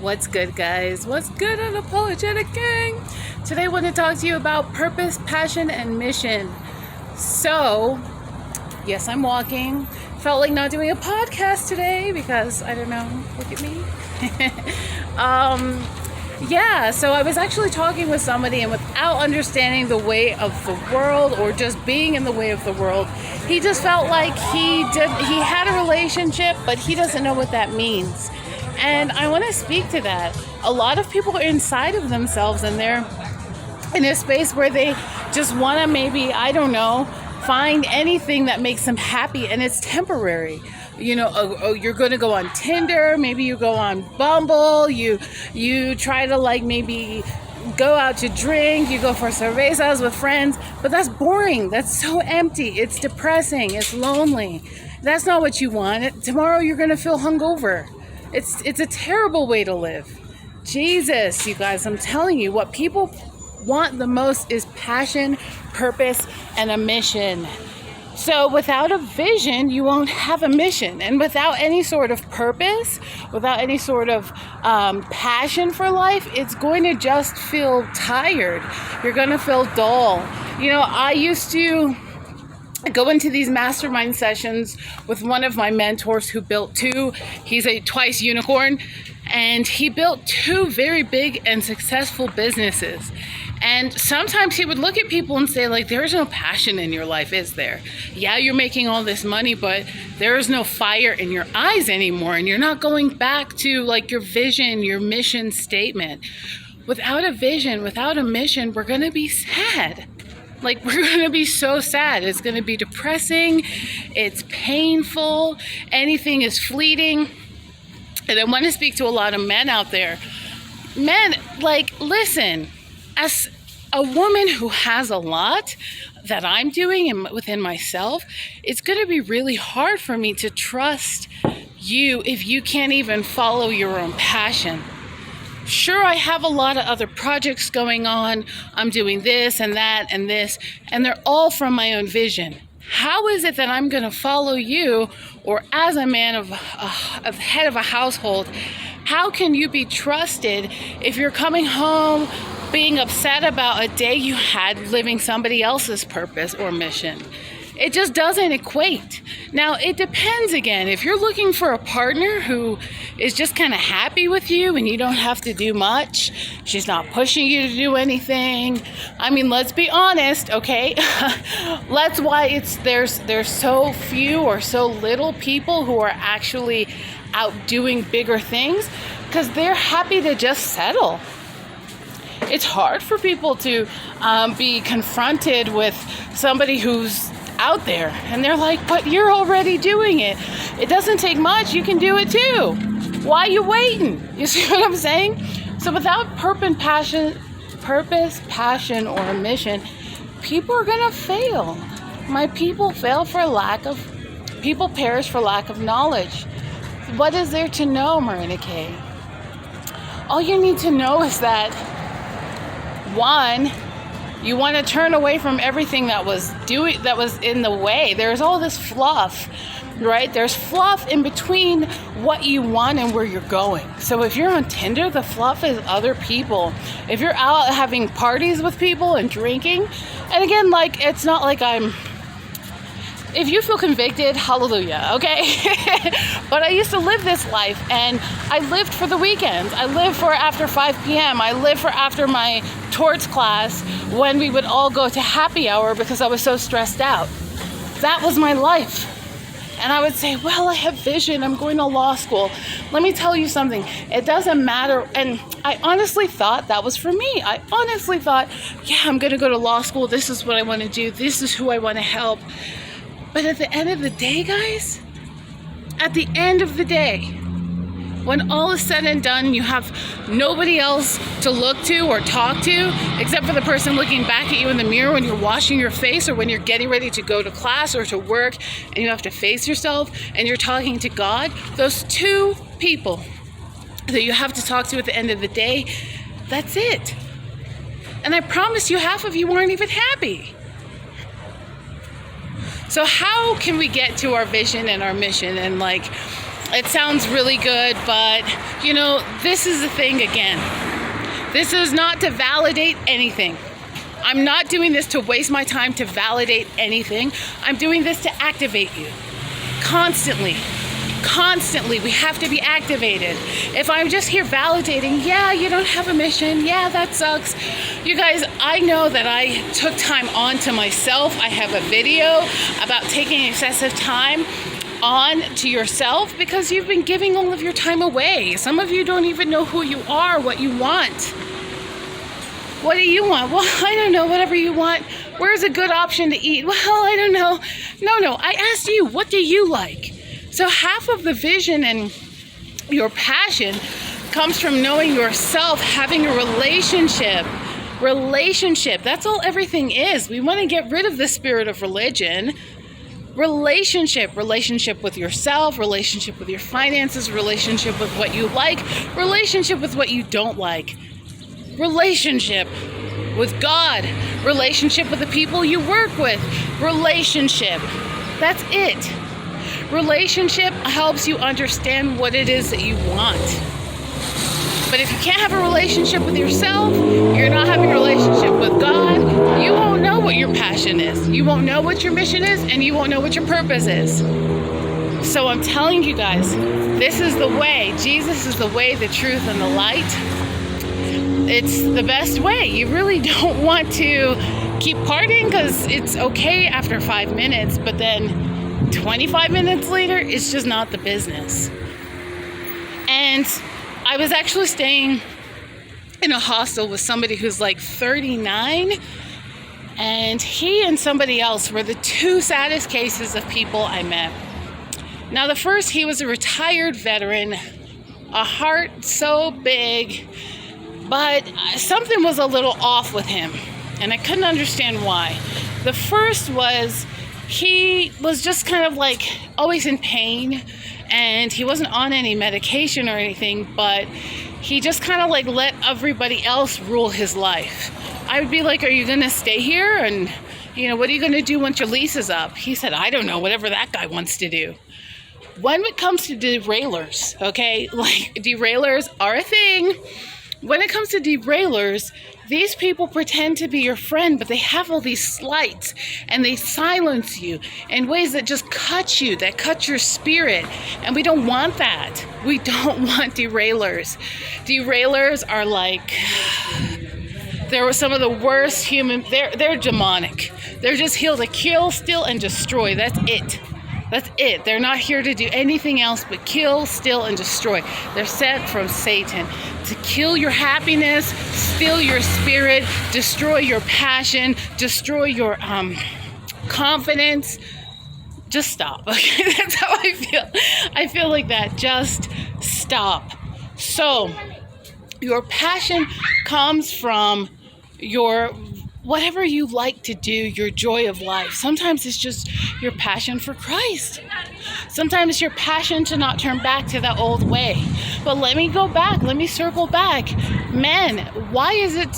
What's good, guys? What's good, Unapologetic Gang? Today, I want to talk to you about purpose, passion, and mission. So, yes, I'm walking. Felt like not doing a podcast today because, I don't know, look at me. So I was actually talking with somebody, and without understanding the way of the world or just being in the way of the world, he just felt like he had a relationship, but he doesn't know what that means. And I want to speak to that. A lot of people are inside of themselves and they're in a space where they just want to maybe, I don't know, find anything that makes them happy, and it's temporary. You're going to go on Tinder, maybe you go on Bumble, you try to maybe go out to drink, you go for cervezas with friends, but that's boring. That's so empty. It's depressing. It's lonely. That's not what you want. Tomorrow you're going to feel hungover. It's a terrible way to live. Jesus, you guys, I'm telling you, what people want the most is passion, purpose, and a mission. So without a vision, you won't have a mission. And without any sort of purpose, without any sort of passion for life, it's going to just feel tired. You're going to feel dull. I used to go into these mastermind sessions with one of my mentors who built he's a twice unicorn, and he built two very big and successful businesses. And sometimes he would look at people and say, there's no passion in your life, is there? Yeah, you're making all this money, but there is no fire in your eyes anymore, and you're not going back to your vision, your mission statement. Without a vision, without a mission, we're going to be sad. We're going to be so sad. It's going to be depressing. It's painful. Anything is fleeting. And I want to speak to a lot of men out there. Men, listen, as a woman who has a lot that I'm doing within myself, it's going to be really hard for me to trust you if you can't even follow your own passion. Sure, I have a lot of other projects going on. I'm doing this and that and this, and they're all from my own vision. How is it that I'm going to follow you, or as a man of head of a household, how can you be trusted if you're coming home being upset about a day you had living somebody else's purpose or mission? It just doesn't equate. Now, it depends again. If you're looking for a partner who is just kind of happy with you and you don't have to do much, she's not pushing you to do anything. I mean, let's be honest, okay? That's why there's so few or so little people who are actually out doing bigger things, because they're happy to just settle. It's hard for people to be confronted with somebody who's out there and they're like, but you're already doing it. It doesn't take much. You can do it too. Why are you waiting? You see what I'm saying? So without purpose, passion, or a mission, people are going to fail. My people people perish for lack of knowledge. What is there to know, Marina Kay? All you need to know is that, one, you want to turn away from everything that was in the way. There's all this fluff, right? There's fluff in between what you want and where you're going. So if you're on Tinder, the fluff is other people. If you're out having parties with people and drinking, and again, it's not like if you feel convicted, hallelujah, okay? But I used to live this life, and I lived for the weekends. I lived for after 5 p.m. I lived for after my torts class, when we would all go to happy hour because I was so stressed out. That was my life. And I would say, well, I have vision. I'm going to law school. Let me tell you something. It doesn't matter. And I honestly thought that was for me. I honestly thought, yeah, I'm going to go to law school. This is what I want to do. This is who I want to help. But at the end of the day, guys, at the end of the day, when all is said and done, you have nobody else to look to or talk to except for the person looking back at you in the mirror when you're washing your face or when you're getting ready to go to class or to work, and you have to face yourself and you're talking to God. Those two people that you have to talk to at the end of the day, that's it. And I promise you, half of you weren't even happy. So how can we get to our vision and our mission and It sounds really good, but this is the thing again. This is not to validate anything. I'm not doing this to waste my time to validate anything. I'm doing this to activate you. Constantly, we have to be activated. If I'm just here validating, yeah, you don't have a mission, yeah, that sucks. You guys, I know that I took time on to myself. I have a video about taking excessive time on to yourself because you've been giving all of your time away. Some of you don't even know who you are, what you want. What do you want? Well, I don't know, whatever you want. Where's a good option to eat? Well, I don't know. No, I asked you, what do you like? So half of the vision and your passion comes from knowing yourself, having a relationship. That's all everything is. We want to get rid of the spirit of religion. Relationship with yourself, relationship with your finances, relationship with what you like, relationship with what you don't like, relationship with God, relationship with the people you work with, relationship. That's it. Relationship helps you understand what it is that you want. But if you can't have a relationship with yourself, you're not having a relationship with God, you won't know what your passion is. You won't know what your mission is, and you won't know what your purpose is. So I'm telling you guys, this is the way. Jesus is the way, the truth, and the light. It's the best way. You really don't want to keep partying because it's okay after 5 minutes, but then 25 minutes later, it's just not the business. And I was actually staying in a hostel with somebody who's like 39, and he and somebody else were the two saddest cases of people I met. Now, the first, he was a retired veteran, a heart so big, but something was a little off with him, and I couldn't understand why. The first was he was just kind of like always in pain, and he wasn't on any medication or anything, but he just kind of like let everybody else rule his life. I would be like, are you going to stay here? And, what are you going to do once your lease is up? He said, I don't know, whatever that guy wants to do. When it comes to derailers, okay, like derailers are a thing. When it comes to derailers, these people pretend to be your friend, but they have all these slights, and they silence you in ways that just cut you, that cut your spirit. And we don't want that. We don't want derailers. Derailers are like, they're some of the worst human, they're demonic. They're just here to kill, steal, and destroy. That's it. That's it. They're not here to do anything else but kill, steal, and destroy. They're sent from Satan to kill your happiness, steal your spirit, destroy your passion, destroy your confidence. Just stop. Okay, that's how I feel. I feel like that. Just stop. So, your passion comes from your whatever you like to do, your joy of life. Sometimes it's just your passion for Christ. Sometimes it's your passion to not turn back to that old way. But let me go back. Let me circle back. Men, why am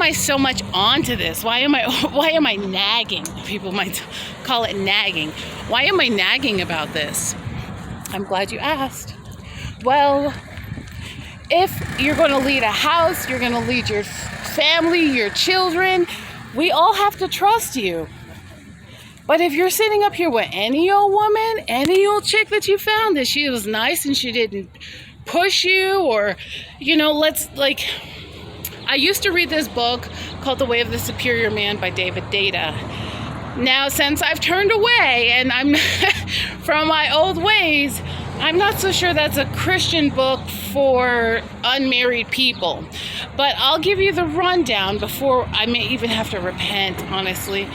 I so much onto this? Why am I nagging? People might call it nagging. Why am I nagging about this? I'm glad you asked. Well, if you're going to lead a house, you're going to lead your family, your children, we all have to trust you. But if you're sitting up here with any old woman, any old chick that you found that she was nice and she didn't push you, or, I used to read this book called The Way of the Superior Man by David Deida. Now, since I've turned away and I'm from my old ways, I'm not so sure that's a Christian book for unmarried people. But I'll give you the rundown before I may even have to repent, honestly.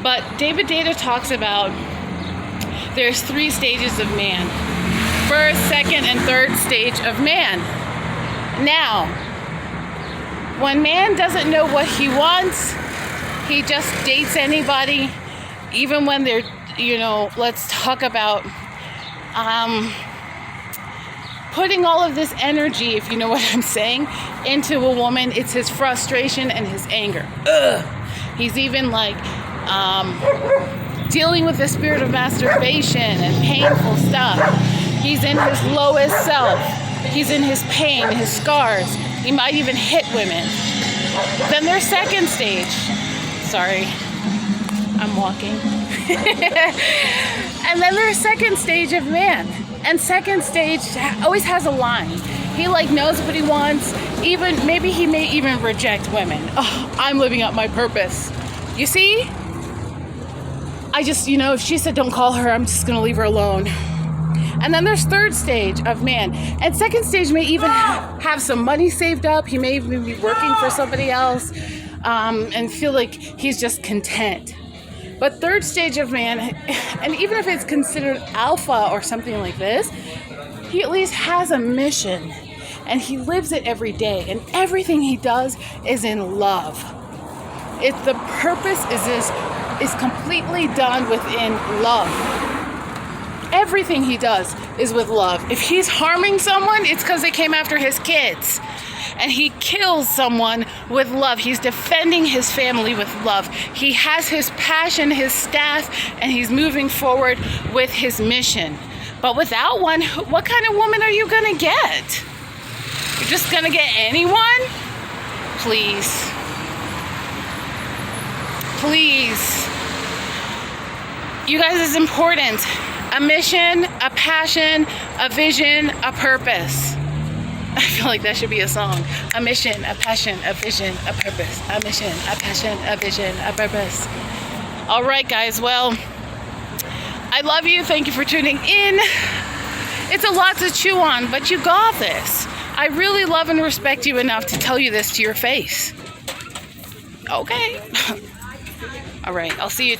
But David Deida talks about there's 3 stages of man. First, second, and third stage of man. Now, when man doesn't know what he wants, he just dates anybody, even when they're, let's talk about putting all of this energy, if you know what I'm saying, into a woman. It's his frustration and his anger. He's even like dealing with the spirit of masturbation and painful stuff. He's in his lowest self. He's in his pain, his scars. He might even hit women. Then there's second stage. Sorry, I'm walking. And then there's second stage of man. And second stage always has a line. He like knows what he wants. Even maybe he may even reject women. Oh, I'm living up my purpose. You see? I just, if she said don't call her, I'm just gonna leave her alone. And then there's third stage of man. And second stage may even have some money saved up. He may even be working for somebody else and feel like he's just content. But third stage of man, and even if it's considered alpha or something like this, he at least has a mission and he lives it every day. And everything he does is in love. The purpose is completely done within love. Everything he does is with love. If he's harming someone, it's because they came after his kids. And he kills someone with love. He's defending his family with love. He has his passion, his staff, and he's moving forward with his mission. But without one, what kind of woman are you gonna get? You're just gonna get anyone? Please. Please. You guys, it's important. A mission, a passion, a vision, a purpose. I feel like that should be a song. A mission, a passion, a vision, a purpose. A mission, a passion, a vision, a purpose. All right, guys. Well, I love you. Thank you for tuning in. It's a lot to chew on, but you got this. I really love and respect you enough to tell you this to your face. Okay. All right. I'll see you